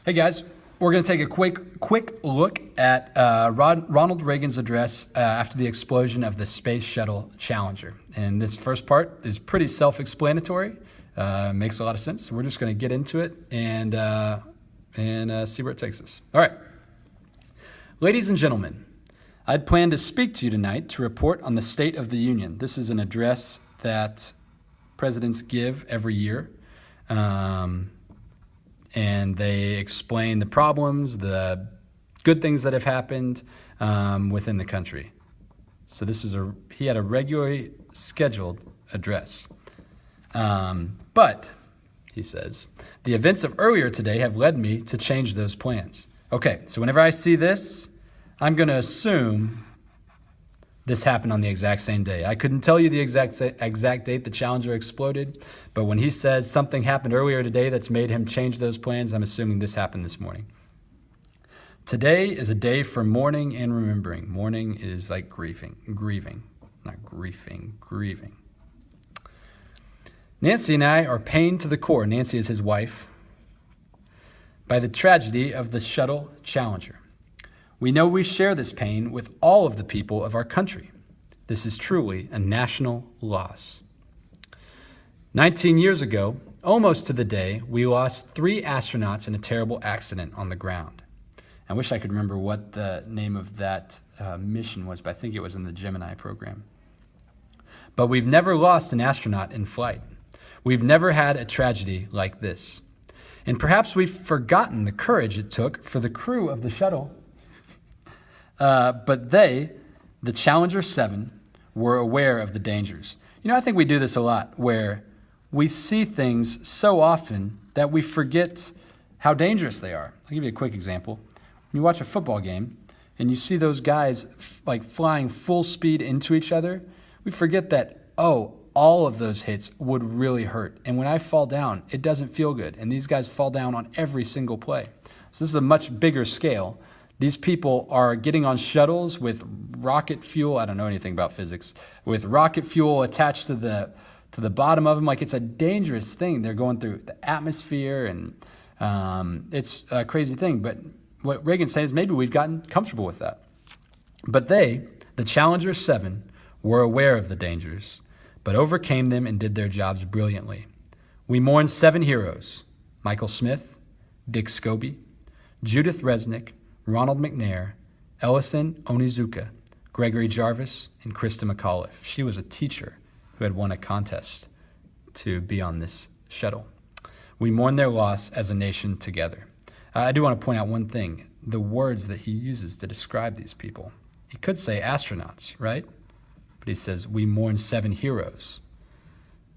Hey guys, we're going to take a quick look at Ronald Reagan's address after the explosion of the Space Shuttle Challenger. And this first part is pretty self-explanatory, makes a lot of sense. So we're just going to get into it and see where it takes us. All right. Ladies and gentlemen, I'd planned to speak to you tonight to report on the State of the Union. This is an address that presidents give every year. And they explain the problems, the good things that have happened within the country. So he had a regularly scheduled address. But, he says, the events of earlier today have led me to change those plans. Okay, so whenever I see this, I'm going to assume this happened on the exact same day. I couldn't tell you the exact date the Challenger exploded, but when he says something happened earlier today that's made him change those plans, I'm assuming this happened this morning. Today is a day for mourning and remembering. Mourning is like grieving. Nancy and I are pained to the core, Nancy is his wife, by the tragedy of the Shuttle Challenger. We know we share this pain with all of the people of our country. This is truly a national loss. 19 years ago, almost to the day, we lost 3 astronauts in a terrible accident on the ground. I wish I could remember what the name of that mission was, but I think it was in the Gemini program. But we've never lost an astronaut in flight. We've never had a tragedy like this. And perhaps we've forgotten the courage it took for the crew of the shuttle. But they, the Challenger 7, were aware of the dangers. You know, I think we do this a lot, where we see things so often that we forget how dangerous they are. I'll give you a quick example. When you watch a football game and you see those guys like flying full speed into each other, we forget that, all of those hits would really hurt. And when I fall down, it doesn't feel good. And these guys fall down on every single play. So this is a much bigger scale. These people are getting on shuttles with rocket fuel. I don't know anything about physics. With rocket fuel attached to the bottom of them, like it's a dangerous thing. They're going through the atmosphere, and it's a crazy thing. But what Reagan's saying is maybe we've gotten comfortable with that. But they, the Challenger 7, were aware of the dangers, but overcame them and did their jobs brilliantly. We mourn 7 heroes: Michael Smith, Dick Scobie, Judith Resnick, Ronald McNair, Ellison Onizuka, Gregory Jarvis, and Krista McAuliffe. She was a teacher who had won a contest to be on this shuttle. We mourn their loss as a nation together. I do want to point out one thing, the words that he uses to describe these people. He could say astronauts, right? But he says, we mourn 7 heroes.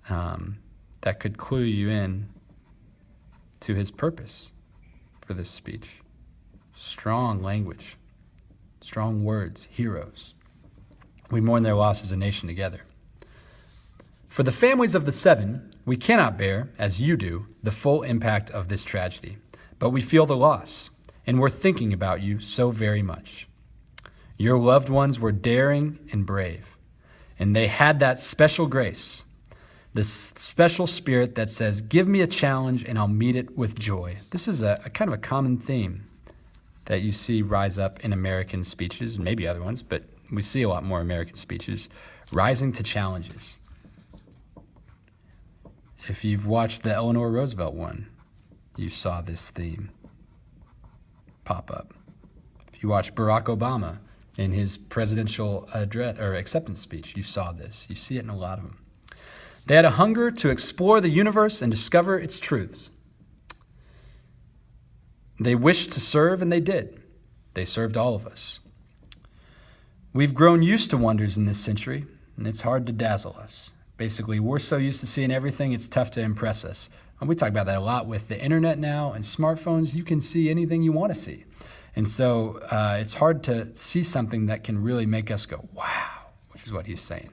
That could clue you in to his purpose for this speech. Strong language, strong words, heroes. We mourn their loss as a nation together. For the families of the 7, we cannot bear, as you do, the full impact of this tragedy, but we feel the loss, and we're thinking about you so very much. Your loved ones were daring and brave, and they had that special grace, this special spirit that says, give me a challenge and I'll meet it with joy. This is a kind of a common theme that you see rise up in American speeches, and maybe other ones, but we see a lot more American speeches, rising to challenges. If you've watched the Eleanor Roosevelt one, you saw this theme pop up. If you watch Barack Obama in his presidential address or acceptance speech, you saw this. You see it in a lot of them. They had a hunger to explore the universe and discover its truths. They wished to serve, and they did. They served all of us. We've grown used to wonders in this century, and it's hard to dazzle us. Basically, we're so used to seeing everything, it's tough to impress us. And we talk about that a lot with the internet now and smartphones. You can see anything you want to see. And so it's hard to see something that can really make us go, wow, which is what he's saying.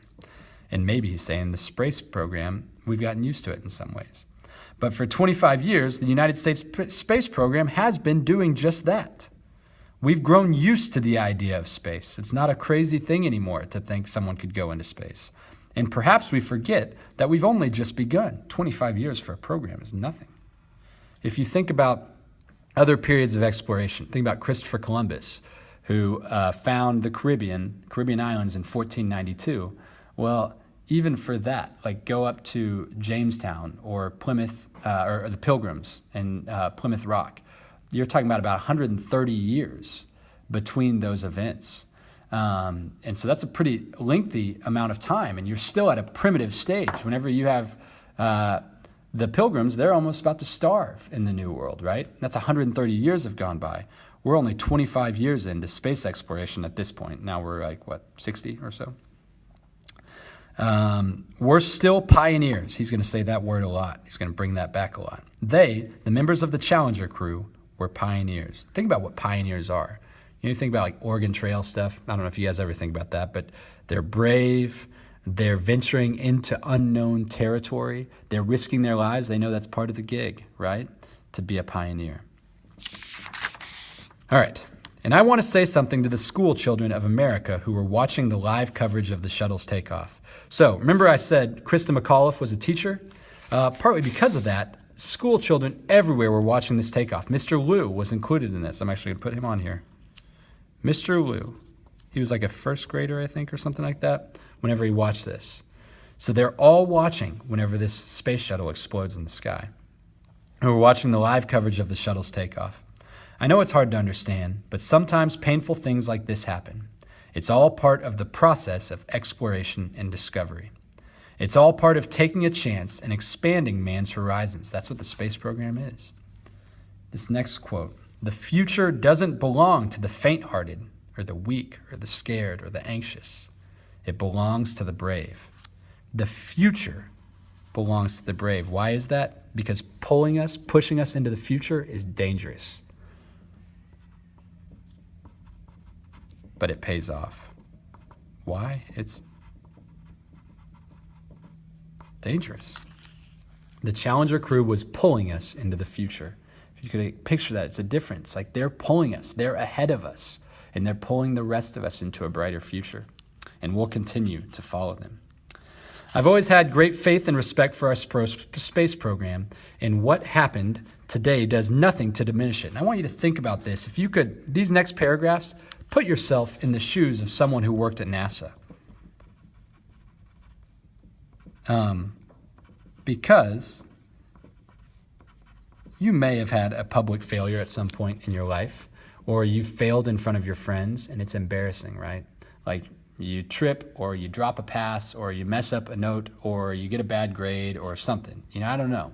And maybe he's saying the space program, we've gotten used to it in some ways. But for 25 years, the United States space program has been doing just that. We've grown used to the idea of space. It's not a crazy thing anymore to think someone could go into space. And perhaps we forget that we've only just begun. 25 years for a program is nothing. If you think about Other periods of exploration. Think about Christopher Columbus, who found the Caribbean islands in 1492. Well, even for that, like go up to Jamestown or Plymouth, or the Pilgrims and Plymouth Rock. You're talking about 130 years between those events. And so that's a pretty lengthy amount of time, and you're still at a primitive stage. Whenever you have the Pilgrims, they're almost about to starve in the New World, right? That's 130 years have gone by. We're only 25 years into space exploration at this point. Now we're like, 60 or so? We're still pioneers. He's going to say that word a lot. He's going to bring that back a lot. They, the members of the Challenger crew, were pioneers. Think about what pioneers are. You think about like Oregon Trail stuff. I don't know if you guys ever think about that, but they're brave. They're venturing into unknown territory. They're risking their lives. They know that's part of the gig, right? To be a pioneer. All right. And I want to say something to the school children of America who were watching the live coverage of the shuttle's takeoff. So remember I said Krista McAuliffe was a teacher? Partly because of that, school children everywhere were watching this takeoff. Mr. Liu was included in this. I'm actually going to put him on here. Mr. Liu. He was like a first grader, I think, or something like that, whenever he watched this. So they're all watching whenever this space shuttle explodes in the sky. And we're watching the live coverage of the shuttle's takeoff. I know it's hard to understand, but sometimes painful things like this happen. It's all part of the process of exploration and discovery. It's all part of taking a chance and expanding man's horizons. That's what the space program is. This next quote, "The future doesn't belong to the faint-hearted or the weak or the scared or the anxious. It belongs to the brave." The future belongs to the brave. Why is that? Because pushing us into the future is dangerous. But it pays off. Why? It's dangerous. The Challenger crew was pulling us into the future. If you could picture that, it's a difference. Like they're pulling us, they're ahead of us, and they're pulling the rest of us into a brighter future. And we'll continue to follow them. I've always had great faith and respect for our space program, and what happened today does nothing to diminish it. And I want you to think about this. If you could, these next paragraphs, put yourself in the shoes of someone who worked at NASA. Because you may have had a public failure at some point in your life, or you failed in front of your friends, and it's embarrassing, right? Like you trip, or you drop a pass, or you mess up a note, or you get a bad grade, or something. I don't know.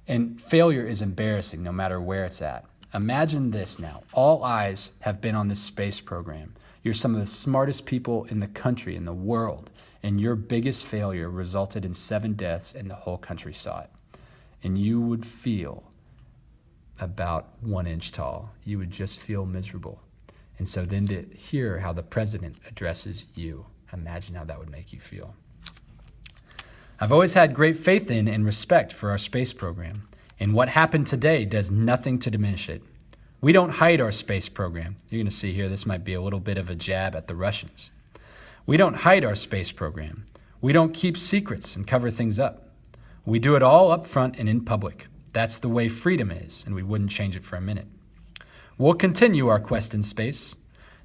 And failure is embarrassing no matter where it's at. Imagine this now. All eyes have been on this space program. You're some of the smartest people in the country, in the world, and your biggest failure resulted in 7 deaths and the whole country saw it. And you would feel about 1 inch tall. You would just feel miserable. And so then to hear how the president addresses you, imagine how that would make you feel. I've always had great faith in and respect for our space program. And what happened today does nothing to diminish it. We don't hide our space program. You're going to see here, this might be a little bit of a jab at the Russians. We don't hide our space program. We don't keep secrets and cover things up. We do it all up front and in public. That's the way freedom is, and we wouldn't change it for a minute. We'll continue our quest in space.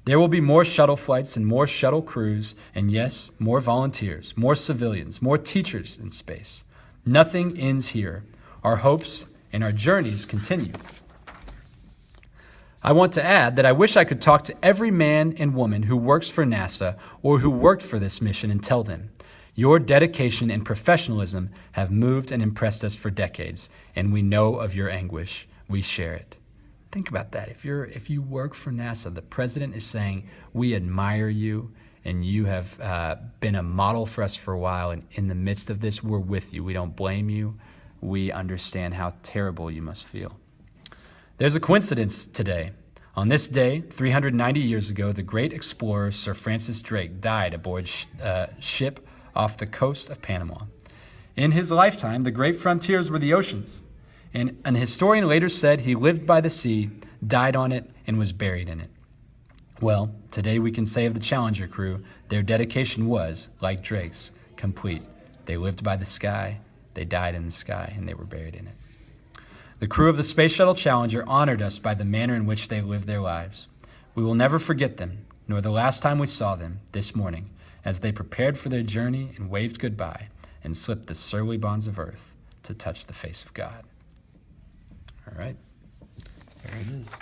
There will be more shuttle flights and more shuttle crews, and yes, more volunteers, more civilians, more teachers in space. Nothing ends here. Our hopes and our journeys continue. I want to add that I wish I could talk to every man and woman who works for NASA or who worked for this mission and tell them, your dedication and professionalism have moved and impressed us for decades, and we know of your anguish. We share it. Think about that. If you work for NASA, the president is saying, we admire you, and you have been a model for us for a while, and in the midst of this, we're with you. We don't blame you. We understand how terrible you must feel. There's a coincidence today. On this day, 390 years ago, the great explorer Sir Francis Drake died aboard a ship off the coast of Panama. In his lifetime, the great frontiers were the oceans, and an historian later said he lived by the sea, died on it, and was buried in it. Well, today we can say of the Challenger crew, their dedication was, like Drake's, complete. They lived by the sky, they died in the sky, and they were buried in it. The crew of the Space Shuttle Challenger honored us by the manner in which they lived their lives. We will never forget them, nor the last time we saw them this morning, as they prepared for their journey and waved goodbye and slipped the surly bonds of earth to touch the face of God. All right, there it is.